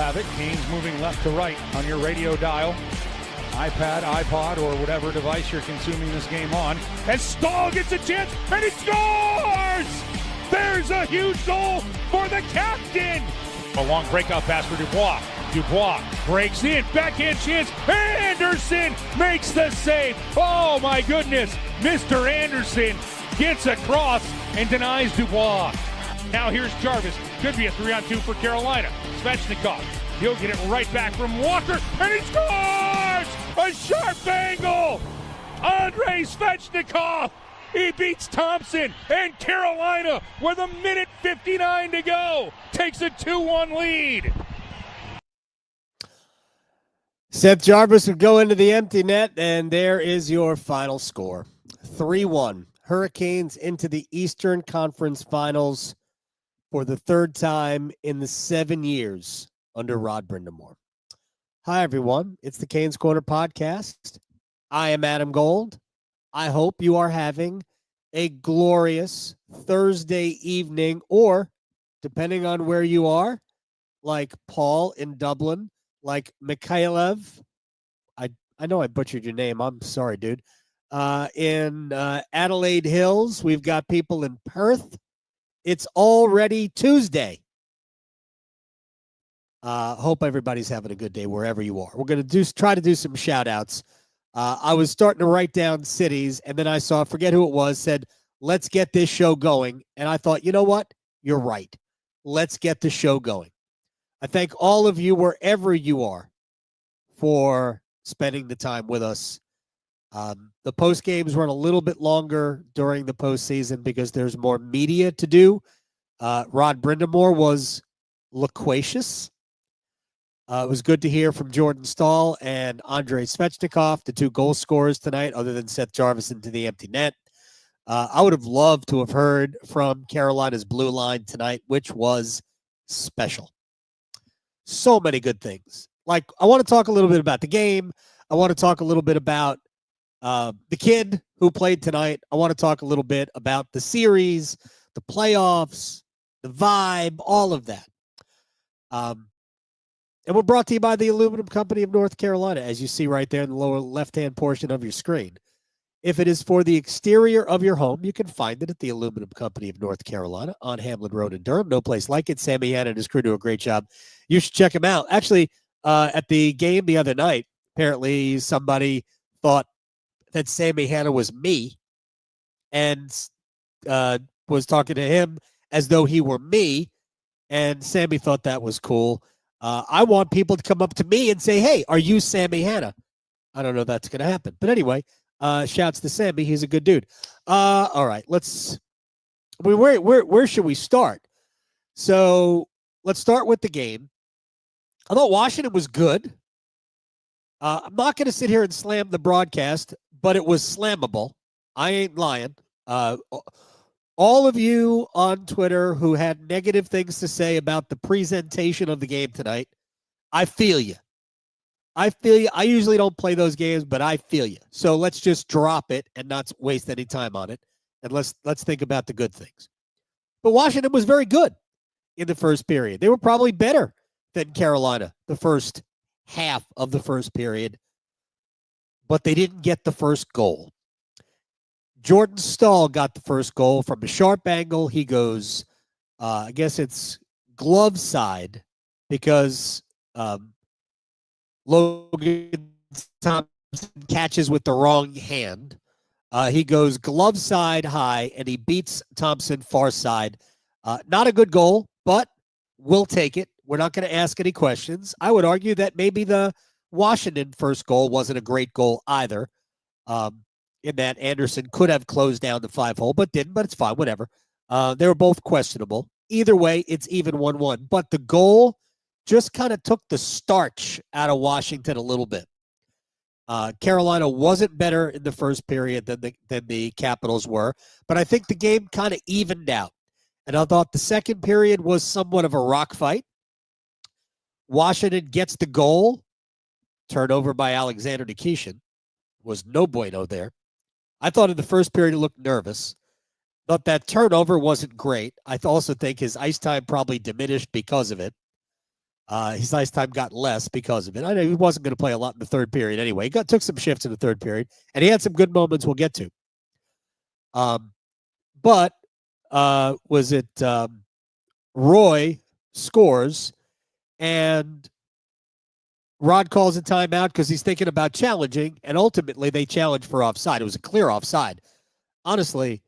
have it. Canes moving left to right on your radio dial, iPad, iPod, or whatever device you're consuming this game on. And Staal gets a chance, and he scores! There's a huge goal for the captain! A long breakout pass for Dubois. Dubois breaks in, backhand chance. Andersen makes the save. Oh my goodness, Mr. Andersen gets across and denies Dubois. Now here's Jarvis. Could be a 3-on-2 for Carolina. Svechnikov. He'll get it right back from Walker, and he scores! A sharp angle! Andrei Svechnikov! He beats Thompson, and Carolina, with 1:59 to go, takes a 2-1 lead. Seth Jarvis would go into the empty net, and there is your final score. 3-1. Hurricanes into the Eastern Conference Finals for the third time in the 7 years under Rod Brindamore. Hi, everyone. It's the Canes Corner podcast. I am Adam Gold. I hope you are having a glorious Thursday evening, or depending on where you are, like Paul in Dublin, like Mikhailov. I know I butchered your name. I'm sorry, dude. In Adelaide Hills, we've got people in Perth. It's already Tuesday. Hope everybody's having a good day wherever you are. We're going to try to do some shout outs. I was starting to write down cities, and then I saw, forget who it was, said, let's get this show going. And I thought, you know what? You're right. Let's get the show going. I thank all of you, wherever you are, for spending the time with us. The post games run a little bit longer during the postseason because there's more media to do. Rod Brindamore was loquacious. It was good to hear from Jordan Staal and Andrei Svechnikov, the two goal scorers tonight, other than Seth Jarvis into the empty net. I would have loved to have heard from Carolina's blue line tonight, which was special. So many good things. Like, I want to talk a little bit about the game. I want to talk a little bit about the kid who played tonight. I want to talk a little bit about the series, the playoffs, the vibe, all of that. And we're brought to you by the Aluminum Company of North Carolina, as you see right there in the lower left-hand portion of your screen. If it is for the exterior of your home, you can find it at the Aluminum Company of North Carolina on Hamlin Road in Durham. No place like it. Sammy Hanna and his crew do a great job. You should check him out. Actually, at the game the other night, apparently somebody thought that Sammy Hanna was me and was talking to him as though he were me, and Sammy thought that was cool. I want people to come up to me and say, hey, are you Sammy Hanna? I don't know if that's going to happen. But anyway, shouts to Sammy. He's a good dude. All right, where should we start? So let's start with the game. I thought Washington was good. I'm not going to sit here and slam the broadcast, but it was slammable. I ain't lying. All of you on Twitter who had negative things to say about the presentation of the game tonight, I feel you. I usually don't play those games, but I feel you. So let's just drop it and not waste any time on it. And let's think about the good things. But Washington was very good in the first period. They were probably better than Carolina the first half of the first period, but they didn't get the first goal. Jordan Staal got the first goal from a sharp angle. He goes, I guess it's glove side, because Logan Thompson catches with the wrong hand. He goes glove side high, and he beats Thompson far side. Not a good goal, but we'll take it. We're not going to ask any questions. I would argue that maybe the Washington first goal wasn't a great goal either. In that Andersen could have closed down the 5-hole, but didn't, but it's fine, whatever. They were both questionable. Either way, it's even 1-1. But the goal just kind of took the starch out of Washington a little bit. Carolina wasn't better in the first period than the Capitals were, but I think the game kind of evened out. And I thought the second period was somewhat of a rock fight. Washington gets the goal. Turnover by Alexander Nikishin. Was no bueno there. I thought in the first period he looked nervous. Thought that turnover wasn't great. I also think his ice time probably diminished because of it. His ice time got less because of it. I know he wasn't going to play a lot in the third period anyway. He took some shifts in the third period, and he had some good moments we'll get to. But was it Roy scores, and Rod calls a timeout because he's thinking about challenging, and ultimately they challenge for offside. It was a clear offside. Honestly,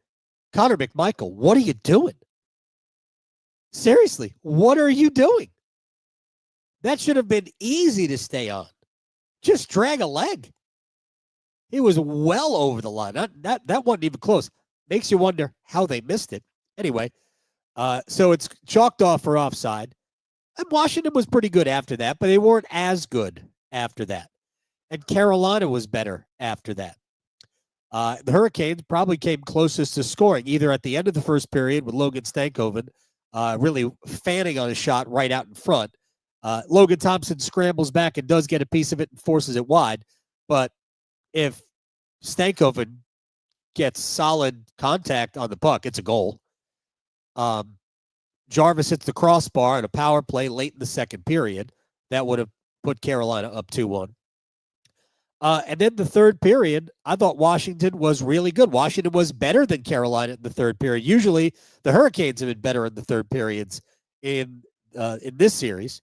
Connor McMichael, what are you doing? Seriously, what are you doing? That should have been easy to stay on. Just drag a leg. He was well over the line. That wasn't even close. Makes you wonder how they missed it. Anyway, so it's chalked off for offside. And Washington was pretty good after that, but they weren't as good after that. And Carolina was better after that. The Hurricanes probably came closest to scoring, either at the end of the first period with Logan Stankoven really fanning on a shot right out in front. Logan Thompson scrambles back and does get a piece of it and forces it wide. But if Stankoven gets solid contact on the puck, it's a goal. Jarvis hits the crossbar in a power play late in the second period. That would have put Carolina up 2-1. And then the third period, I thought Washington was really good. Washington was better than Carolina in the third period. Usually the Hurricanes have been better in the third periods in this series.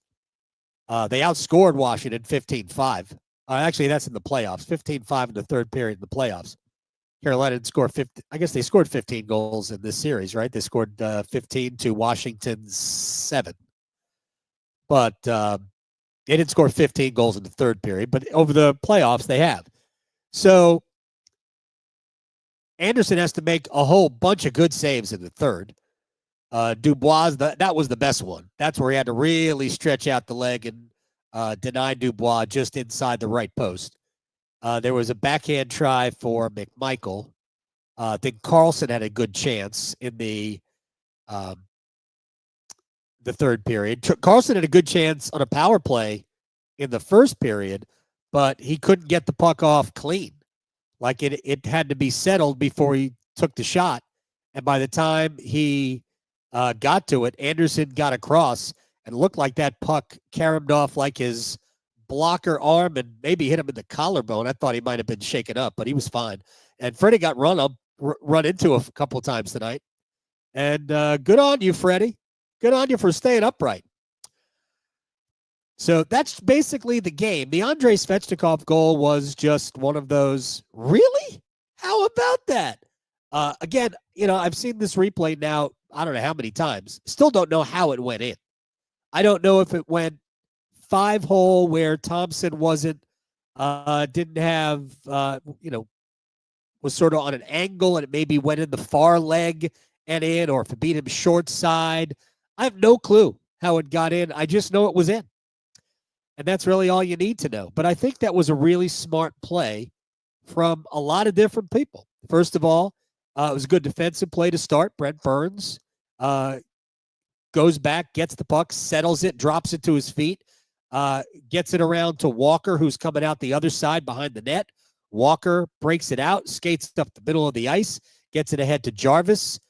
They outscored Washington 15-5. Actually, that's in the playoffs. 15-5 in the third period in the playoffs. Carolina didn't score 50. I guess they scored 15 goals in this series, right? They scored 15 to Washington's 7. But they didn't score 15 goals in the third period. But over the playoffs, they have. So Andersen has to make a whole bunch of good saves in the third. Dubois, that was the best one. That's where he had to really stretch out the leg and deny Dubois just inside the right post. There was a backhand try for McMichael. I think Carlson had a good chance in the third period. Carlson had a good chance on a power play in the first period, but he couldn't get the puck off clean. Like it had to be settled before he took the shot. And by the time he got to it, Andersen got across and looked like that puck caromed off like his blocker arm and maybe hit him in the collarbone. I thought he might have been shaken up, but he was fine. And Freddie got run into a couple of times tonight. And good on you, Freddie. Good on you for staying upright. So that's basically the game. The Andrei Svechnikov goal was just one of those, really? How about that? Again, I've seen this replay now, I don't know how many times. Still don't know how it went in. I don't know if it went 5-hole where Thompson didn't have, was sort of on an angle and it maybe went in the far leg and in, or if it beat him short side. I have no clue how it got in. I just know it was in. And that's really all you need to know. But I think that was a really smart play from a lot of different people. First of all, it was a good defensive play to start. Brent Burns goes back, gets the puck, settles it, drops it to his feet, gets it around to Walker, who's coming out the other side behind the net. Walker breaks it out, skates up the middle of the ice, gets it ahead to Jarvis.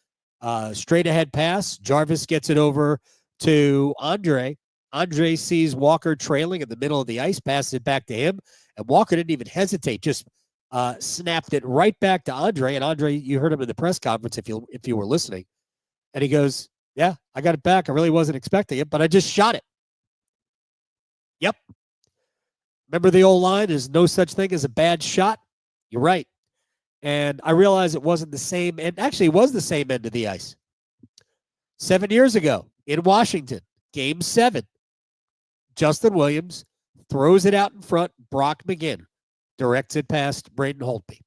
Straight ahead pass. Jarvis gets it over to Andrei. Andrei sees Walker trailing in the middle of the ice, passes it back to him, and Walker didn't even hesitate, just snapped it right back to Andrei. And Andrei, you heard him in the press conference if you were listening, and he goes, "Yeah, I got it back. I really wasn't expecting it, but I just shot it." Yep. Remember the old line, there's no such thing as a bad shot? You're right. And I realized it wasn't the same, and actually it was the same end of the ice. 7 years ago in Washington, Game 7, Justin Williams throws it out in front. Brock McGinn directs it past Braden Holtby.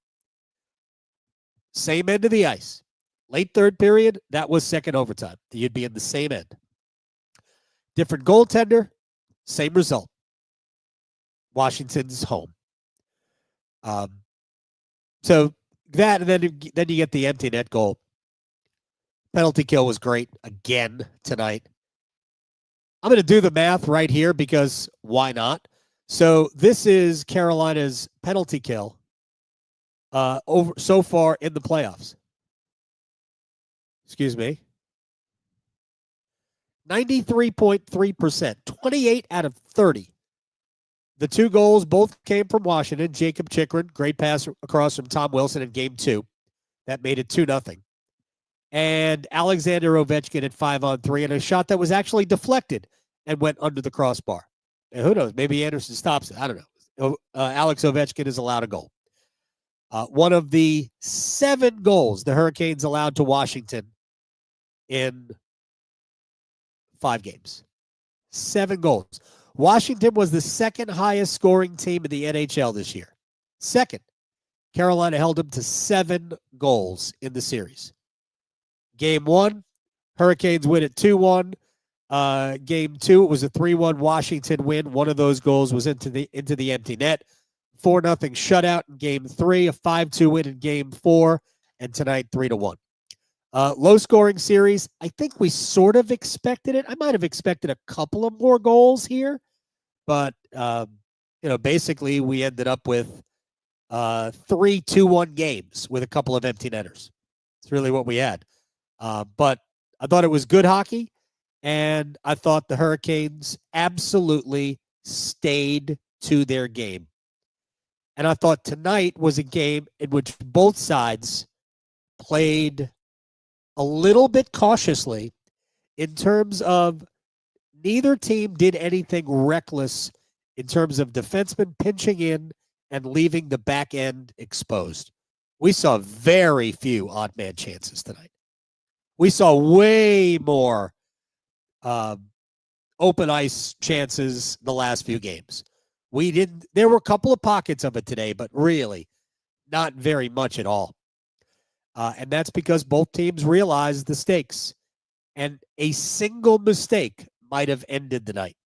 Same end of the ice. Late third period, that was second overtime. You'd be in the same end. Different goaltender, same result. Washington's home. So that, and then you get the empty net goal. Penalty kill was great again tonight. I'm going to do the math right here because why not? So this is Carolina's penalty kill over so far in the playoffs. Excuse me. 93.3%, 28 out of 30. The 2 goals both came from Washington. Jacob Chikrin, great pass across from Tom Wilson in game 2. That made it 2-0. And Alexander Ovechkin at 5-on-3, and a shot that was actually deflected and went under the crossbar. And who knows? Maybe Andersen stops it. I don't know. Alex Ovechkin is allowed a goal. One of the 7 goals the Hurricanes allowed to Washington in 5 games. 7 goals. Washington was the second highest scoring team in the NHL this year. Second. Carolina held them to 7 goals in the series. Game 1, Hurricanes win at 2-1. Game 2, it was a 3-1 Washington win. One of those goals was into the empty net. 4-0 shutout in game 3, a 5-2 win in game 4, and tonight 3-1. Low scoring series. I think we sort of expected it. I might have expected a couple of more goals here, but basically we ended up with 3 2-1 games with a couple of empty netters. It's really what we had. But I thought it was good hockey, and I thought the Hurricanes absolutely stayed to their game. And I thought tonight was a game in which both sides played a little bit cautiously in terms of neither team did anything reckless in terms of defensemen pinching in and leaving the back end exposed. We saw very few odd man chances tonight. We saw way more open ice chances the last few games. There were a couple of pockets of it today, but really not very much at all. And that's because both teams realized the stakes. And a single mistake might have ended the night.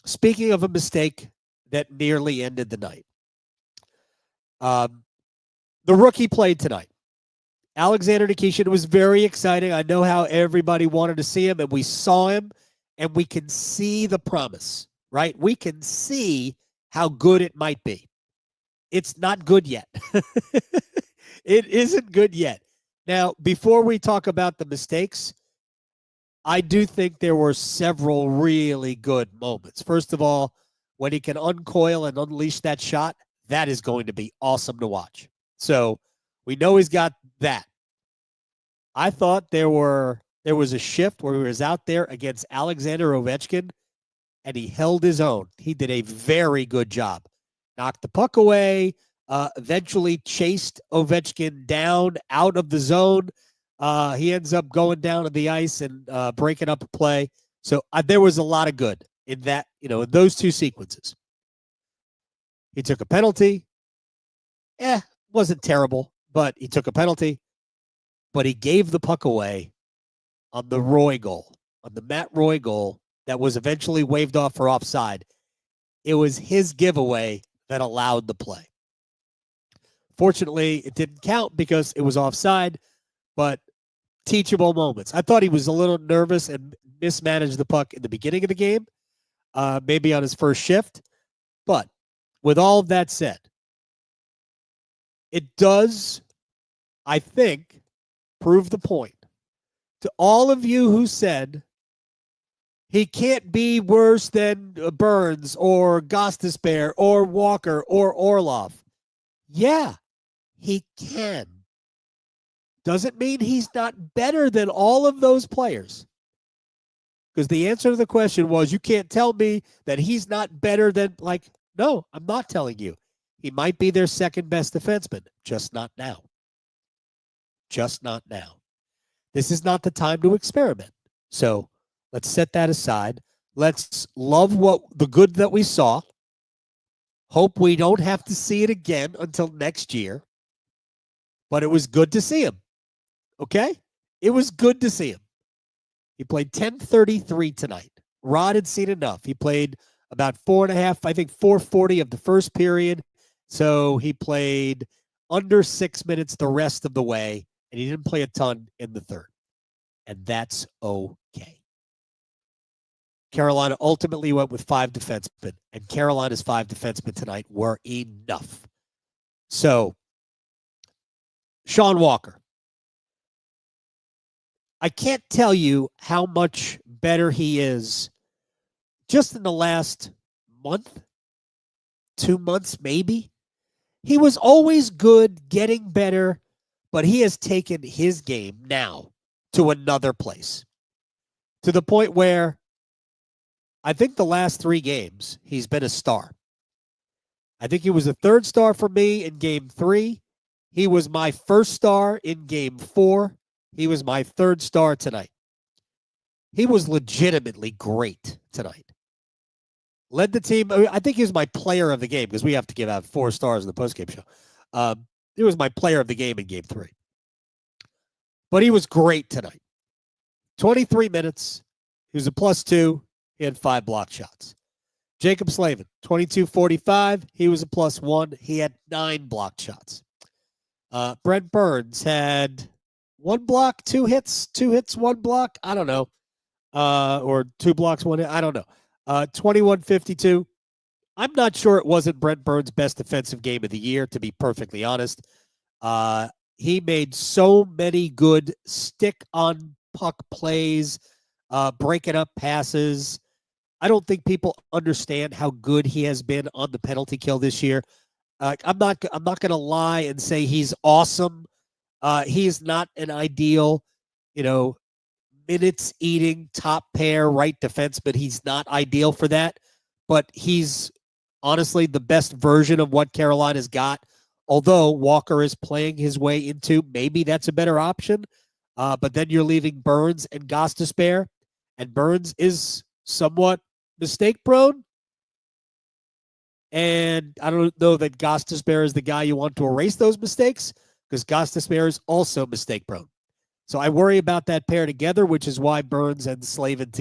Speaking of a mistake that nearly ended the night, the rookie played tonight. Alexander Necas. It was very exciting. I know how everybody wanted to see him, and we saw him, and we can see the promise, right? We can see how good it might be. It's not good yet. It isn't good yet. Now, before we talk about the mistakes, I do think there were several really good moments. First of all, when he can uncoil and unleash that shot, that is going to be awesome to watch. So we know he's got that. I thought there was a shift where he was out there against Alexander Ovechkin, and he held his own. He did a very good job. Knocked the puck away, eventually chased Ovechkin down out of the zone. He ends up going down to the ice and breaking up a play. So there was a lot of good in that, in those 2 sequences. He took a penalty. Wasn't terrible, but he took a penalty. But he gave the puck away on the Roy goal, on the Matt Roy goal that was eventually waved off for offside. It was his giveaway that allowed the play. Fortunately, it didn't count because it was offside, but teachable moments. I thought he was a little nervous and mismanaged the puck in the beginning of the game, maybe on his first shift. But with all of that said, it does, I think, prove the point to all of you who said he can't be worse than Burns or Gostisbehere or Walker or Orlov. Yeah, he can. Doesn't mean he's not better than all of those players. Because the answer to the question was, you can't tell me that he's not better than, no, I'm not telling you. He might be their second best defenseman, just not now. Just not now. This is not the time to experiment. So let's set that aside. Let's love the good that we saw. Hope we don't have to see it again until next year. But it was good to see him. Okay? It was good to see him. He played 10:33 tonight. Rod had seen enough. He played about 440 of the first period. So he played under 6 minutes the rest of the way, and he didn't play a ton in the third. And that's okay. Carolina ultimately went with 5 defensemen, and Carolina's 5 defensemen tonight were enough. So, Sean Walker. I can't tell you how much better he is just in the last month, 2 months maybe. He was always good, getting better, but he has taken his game now to another place, to the point where I think the last 3 games he's been a star. I think he was a third star for me in game 3. He was my first star in game 4. He was my third star tonight. He was legitimately great tonight. Led the team. I think he was my player of the game because we have to give out 4 stars in the postgame show. He was my player of the game in game 3. But he was great tonight. 23 minutes. He was a +2. He had 5 block shots. Jacob Slavin, 22-45. He was a +1. He had 9 block shots. Brent Burns had 1 block, 2 hits, 2 hits, 1 block. I don't know. Or 2 blocks, 1 hit. I don't know. 21-52. I'm not sure it wasn't Brent Burns' best defensive game of the year, to be perfectly honest. He made so many good stick-on-puck plays, breaking up passes. I don't think people understand how good he has been on the penalty kill this year. I'm not going to lie and say he's awesome. He's not an ideal, minutes eating top pair right defenseman. He's not ideal for that, but he's honestly the best version of what Carolina's got. Although Walker is playing his way into, maybe that's a better option. But then you're leaving Burns and Gostisbehere, and Burns is somewhat mistake prone. And I don't know that Gostisbehere is the guy you want to erase those mistakes, because Gostisbehere is also mistake prone. So I worry about that pair together, which is why Burns and Slavin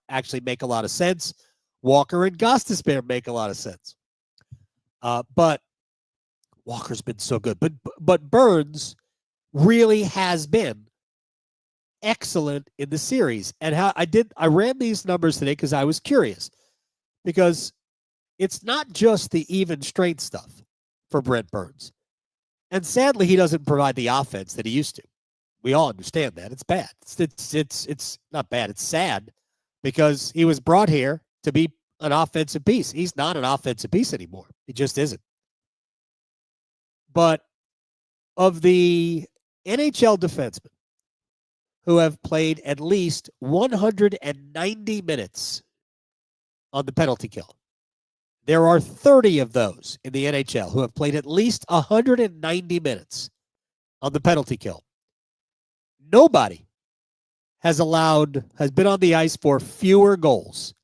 actually make a lot of sense. Walker and Gostisbehere make a lot of sense. But Walker's been so good. But Burns really has been excellent in the series. And I ran these numbers today because I was curious. Because it's not just the even strength stuff for Brent Burns. And sadly, he doesn't provide the offense that he used to. We all understand that. It's bad. It's not bad. It's sad because he was brought here to be an offensive piece. He's not an offensive piece anymore. He just isn't. But of the NHL defensemen who have played at least 190 minutes on the penalty kill, there are 30 of those in the NHL who have played at least 190 minutes on the penalty kill. Nobody has been on the ice for fewer goals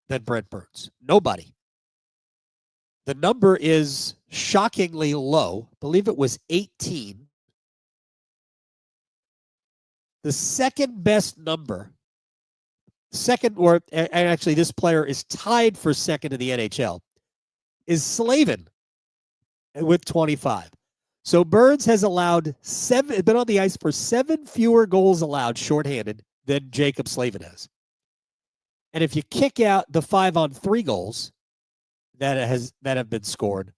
than Brent Burns. Nobody. The number is shockingly low. I believe it was 18. The second best number, actually this player is tied for second in the NHL, is Slavin with 25. So Burns has been on the ice for 7 fewer goals allowed shorthanded than Jacob Slavin has. And if you kick out the 5-on-3 goals that have been scored,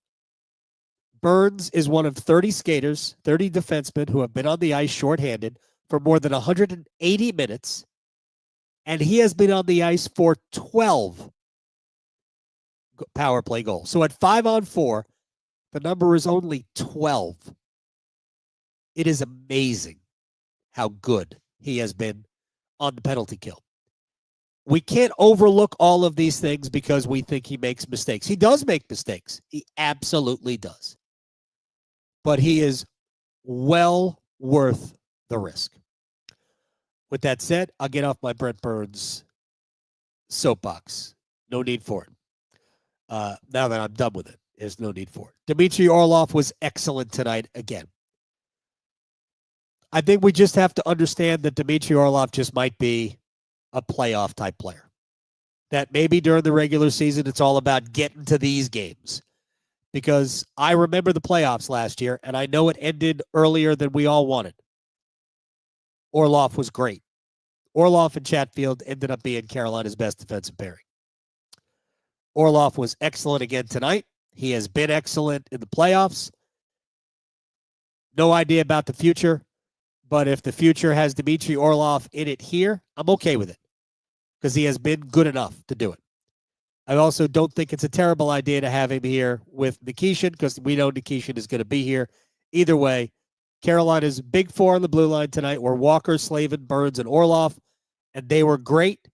Burns is one of 30 skaters, 30 defensemen who have been on the ice shorthanded for more than 180 minutes, and he has been on the ice for 12 power play goals. So at 5-on-4, the number is only 12. It is amazing how good he has been on the penalty kill. We can't overlook all of these things because we think he makes mistakes. He does make mistakes. He absolutely does. But he is well worth the risk. With that said, I'll get off my Brent Burns soapbox. No need for it. Now that I'm done with it, there's no need for it. Dmitry Orlov was excellent tonight again. I think we just have to understand that Dmitry Orlov just might be a playoff type player. That maybe during the regular season, it's all about getting to these games. Because I remember the playoffs last year, and I know it ended earlier than we all wanted. Orlov was great. Orlov and Chatfield ended up being Carolina's best defensive pairing. Orlov was excellent again tonight. He has been excellent in the playoffs. No idea about the future. But if the future has Dmitry Orlov in it here, I'm okay with it because he has been good enough to do it. I also don't think it's a terrible idea to have him here with Nikishin because we know Nikishin is going to be here. Either way, Carolina's big four on the blue line tonight were Walker, Slavin, Burns, and Orlov, and they were great.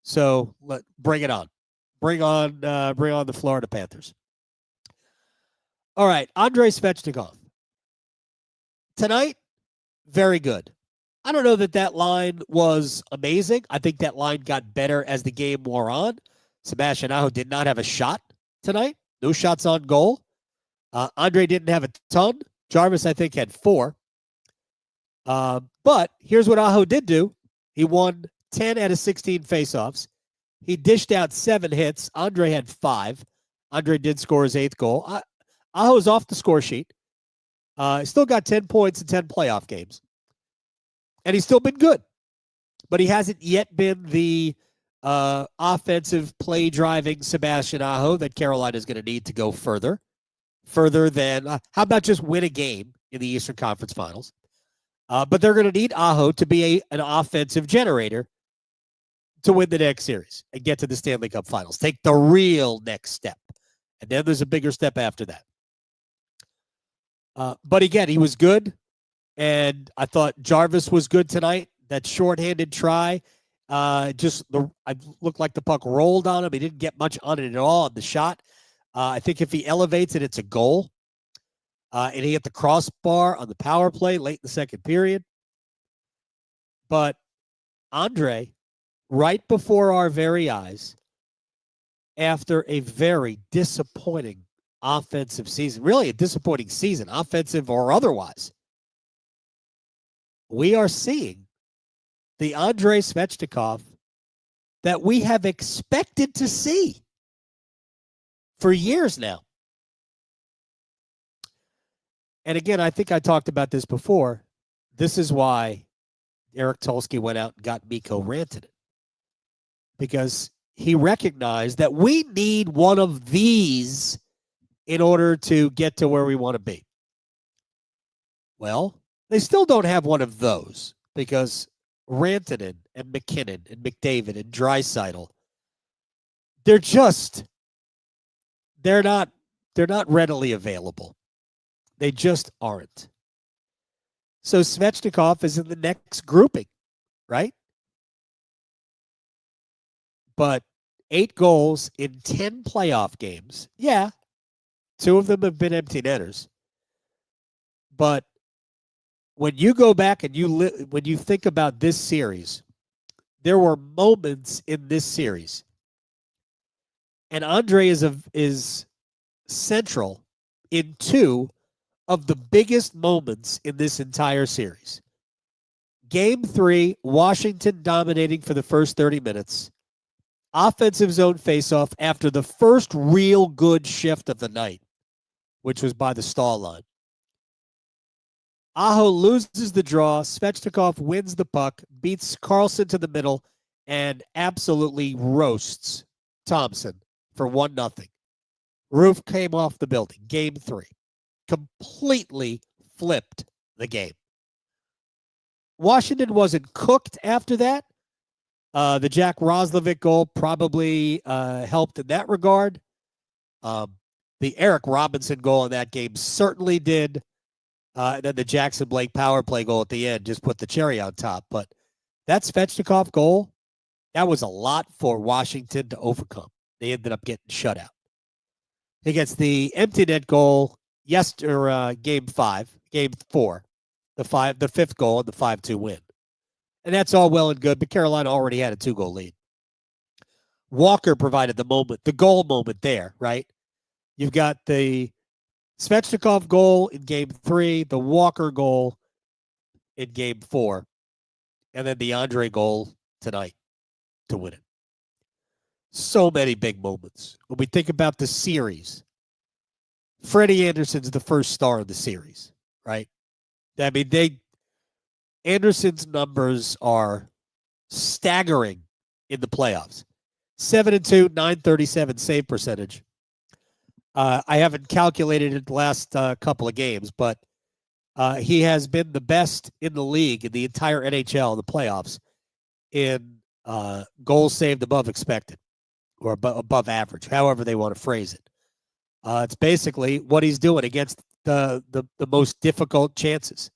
So bring it on. Bring on the Florida Panthers. All right, Andrei Svechnikov. Tonight, very good. I don't know that line was amazing. I think that line got better as the game wore on. Sebastian Aho did not have a shot tonight. No shots on goal. Andrei didn't have a ton. Jarvis, I think, had 4. But here's what Aho did do. He won 10 out of 16 faceoffs. He dished out 7 hits. Andrei had 5. Andrei did score his 8th goal. Aho's off the score sheet. Still got 10 points in 10 playoff games. And he's still been good. But he hasn't yet been the offensive play-driving Sebastian Aho that Carolina is going to need to go further. Further than, how about just win a game in the Eastern Conference Finals? But they're going to need Aho to be an offensive generator to win the next series and get to the Stanley Cup Finals. Take the real next step. And then there's a bigger step after that. But again, he was good. And I thought Jarvis was good tonight. That shorthanded try, I looked like the puck rolled on him. He didn't get much on it at all on the shot. I think if he elevates it, it's a goal. And he hit the crossbar on the power play late in the second period. But Andrei, right before our very eyes, after a very disappointing offensive season, really a disappointing season, offensive or otherwise, we are seeing the Andrei Svechnikov that we have expected to see for years now. And again, I think I talked about this before. This is why Eric Tulsky went out and got Mikko Rantanen. Because he recognized that we need one of these in order to get to where we want to be. Well, they still don't have one of those because Rantanen and McKinnon and McDavid and Draisaitl, they're not readily available. They just aren't. So Svechnikov is in the next grouping, right? But 8 goals in 10 playoff games. Yeah, 2 of them have been empty netters. But when you go back and when you think about this series, there were moments in this series, and Andrei is central in 2 of the biggest moments in this entire series. Game 3, Washington dominating for the first 30 minutes. Offensive zone faceoff after the first real good shift of the night, which was by the Staal line. Aho loses the draw. Svechnikov wins the puck, beats Carlson to the middle, and absolutely roasts Thompson for 1-0. Roof came off the building. Game 3. Completely flipped the game. Washington wasn't cooked after that. The Jack Roslovic goal probably helped in that regard. The Eric Robinson goal in that game certainly did. And then the Jackson Blake power play goal at the end just put the cherry on top. But that Svechnikov goal, that was a lot for Washington to overcome. They ended up getting shut out. He gets the empty net goal game 4, the 5th goal and the 5-2 win. And that's all well and good, but Carolina already had a 2-goal lead. Walker provided the goal moment there, right? You've got the Svechnikov goal in game 3, the Walker goal in game 4, and then the Andrei goal tonight to win it. So many big moments. When we think about the series, Freddie Andersen's the first star of the series, right? I mean, Andersen's numbers are staggering in the playoffs. 7-2, 937 save percentage. I haven't calculated it the last couple of games, but He has been the best in the league in the entire NHL, the playoffs, in goals saved above expected or above average, however they want to phrase it. It's basically what he's doing against the most difficult chances.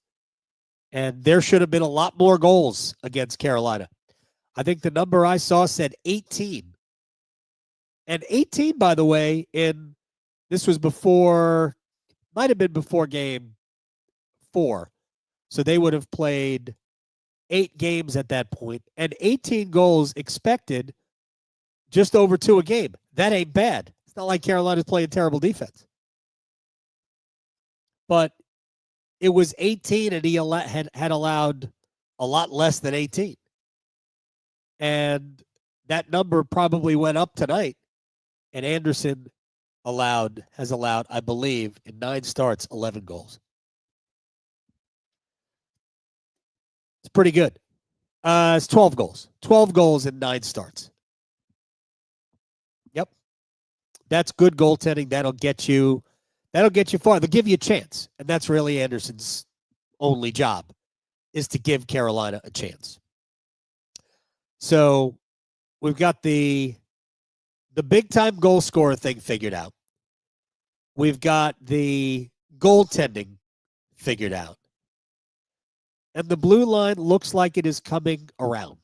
And there should have been a lot more goals against Carolina. I think the number I saw said 18. And 18, by the way, this was before, might have been before game 4. So they would have played 8 games at that point, and 18 goals expected, just over 2 a game. That ain't bad. It's not like Carolina's playing terrible defense. But it was 18, and he had allowed a lot less than 18. And that number probably went up tonight. And Andersen has allowed, I believe, in 9 starts, 11 goals. It's pretty good. It's 12 goals. 12 goals in 9 starts. Yep. That's good goaltending. That'll get you far. They'll give you a chance. And that's really Andersen's only job, is to give Carolina a chance. So we've got the big-time goal scorer thing figured out. We've got the goaltending figured out. And the blue line looks like it is coming around.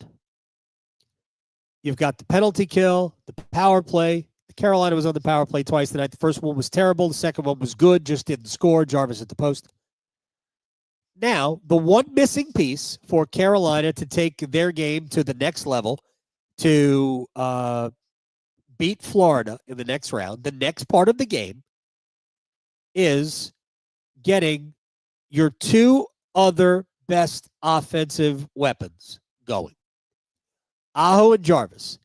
You've got the penalty kill, the power play. Carolina was on the power play twice tonight. The first one was terrible. The second one was good, just didn't score. Jarvis at the post. Now, the one missing piece for Carolina to take their game to the next level, to beat Florida in the next round, the next part of the game, is getting your 2 other best offensive weapons going. Aho and Jarvis.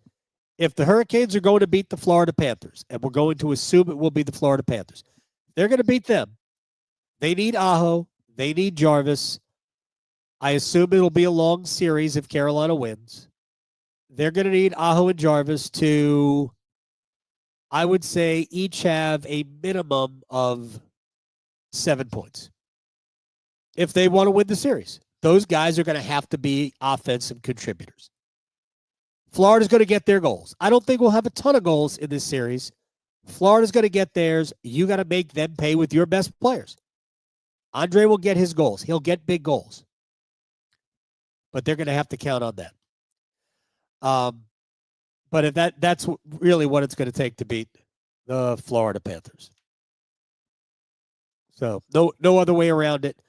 If the Hurricanes are going to beat the Florida Panthers, and we're going to assume it will be the Florida Panthers, they're going to beat them. They need Aho. They need Jarvis. I assume it'll be a long series if Carolina wins. They're going to need Aho and Jarvis to, I would say, each have a minimum of 7 points. If they want to win the series, those guys are going to have to be offensive contributors. Florida's going to get their goals. I don't think we'll have a ton of goals in this series. Florida's going to get theirs. You got to make them pay with your best players. Andrei will get his goals. He'll get big goals. But they're going to have to count on that. But if that's really what it's going to take to beat the Florida Panthers. So no other way around it.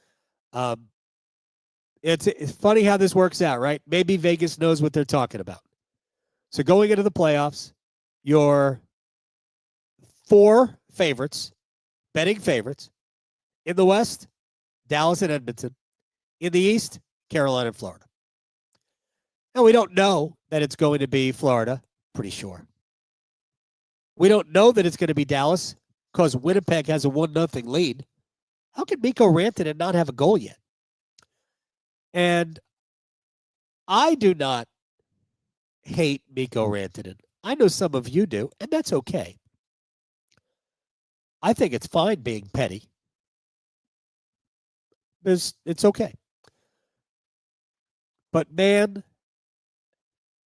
It's funny how this works out, right? Maybe Vegas knows what they're talking about. So going into the playoffs, your 4 favorites, betting favorites, in the West, Dallas and Edmonton. In the East, Carolina and Florida. Now, we don't know that it's going to be Florida. Pretty sure. We don't know that it's going to be Dallas because Winnipeg has a 1-0 lead. How can Mikko Rantanen not have a goal yet? And I do not hate Mikko Rantanen. I know some of you do, and that's okay. I think it's fine being petty. It's okay. But man,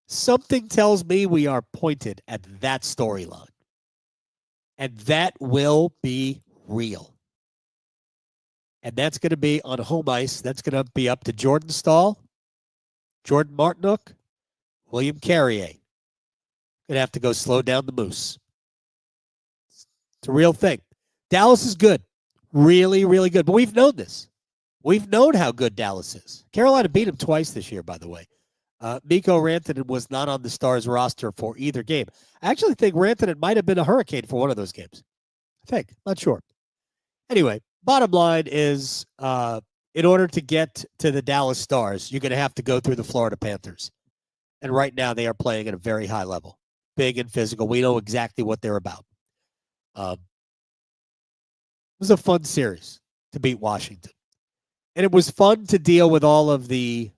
something tells me we are pointed at that storyline. And that will be real. And that's going to be on home ice. That's going to be up to Jordan Staal, Jordan Martinook, William Carrier. Going to have to go slow down the Moose. It's a real thing. Dallas is good. Really, really good. But we've known this. We've known how good Dallas is. Carolina beat them twice this year, by the way. Mikko Rantanen was not on the Stars roster for either game. I actually think Rantanen might have been a Hurricane for one of those games. I think. Not sure. Anyway, bottom line is, in order to get to the Dallas Stars, you're going to have to go through the Florida Panthers. And right now they are playing at a very high level. Big and physical. We know exactly what they're about. It was a fun series to beat Washington. And it was fun to deal with all of the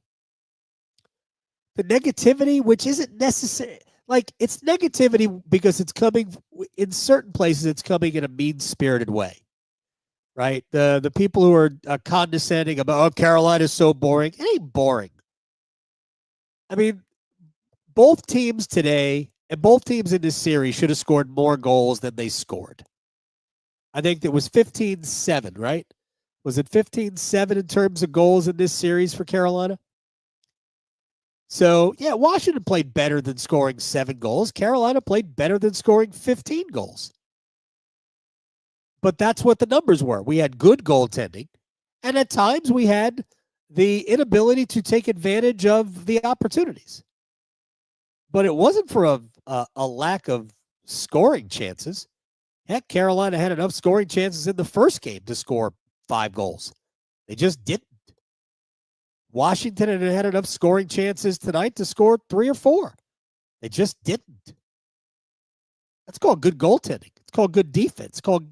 negativity, which isn't necessary. Like, it's negativity because it's coming, in certain places, it's coming in a mean-spirited way. right? The people who are condescending about, oh, Carolina's so boring. It ain't boring. I mean, both teams today and both teams in this series should have scored more goals than they scored. I think it was 15-7, right? Was it 15-7 in terms of goals in this series for Carolina? So, yeah, Washington played better than scoring 7 goals. Carolina played better than scoring 15 goals. But that's what the numbers were. We had good goaltending, and at times we had the inability to take advantage of the opportunities. But it wasn't for a lack of scoring chances. Heck, Carolina had enough scoring chances in the first game to score 5 goals. They just didn't. Washington had enough scoring chances tonight to score 3 or 4. They just didn't. That's called good goaltending. It's called good defense. It's called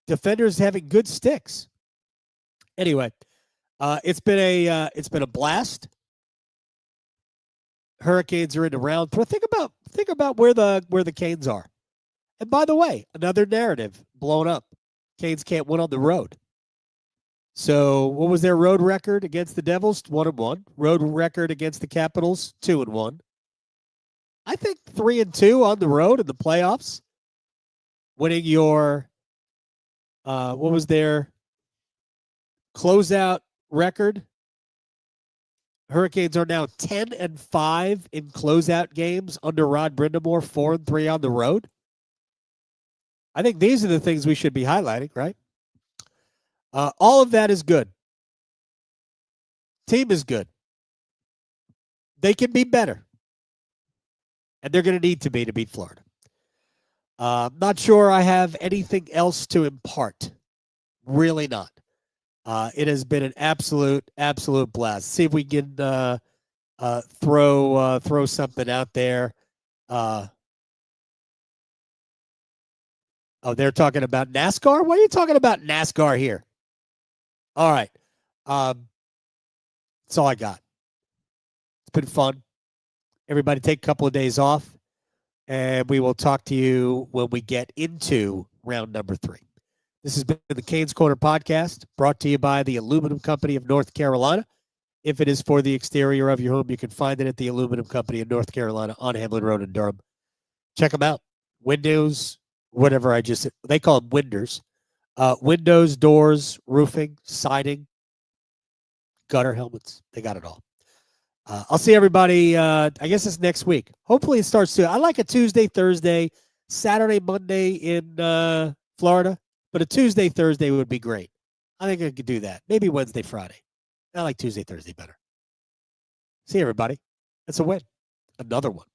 defenders having good sticks. Anyway, it's been a blast. Hurricanes are in the round 3. Think about where the Canes are. And by the way, another narrative blown up. Canes can't win on the road. So what was their road record against the Devils? 1-1. Road record against the Capitals? 2-1. I think 3-2 on the road in the playoffs. Winning your what was their closeout record? Hurricanes are now 10-5 in closeout games under Rod Brindamore, 4-3 on the road. I think these are the things we should be highlighting, right? All of that is good. Team is good. They can be better. And they're going to need to beat Florida. Not sure I have anything else to impart. Really not. It has been an absolute blast. See if we can throw something out there. They're talking about NASCAR? Why are you talking about NASCAR here? All right. That's all I got. It's been fun. Everybody take a couple of days off, and we will talk to you when we get into round number 3. This has been the Canes Corner podcast, brought to you by the Aluminum Company of North Carolina. If it is for the exterior of your home, you can find it at the Aluminum Company of North Carolina on Hamlin Road in Durham. Check them out. Windows, whatever they call them winders. Windows, doors, roofing, siding, gutter helmets. They got it all. I'll see everybody, I guess it's next week. Hopefully it starts soon. I like a Tuesday, Thursday, Saturday, Monday in Florida, but a Tuesday, Thursday would be great. I think I could do that. Maybe Wednesday, Friday. I like Tuesday, Thursday better. See everybody. That's a win. Another one.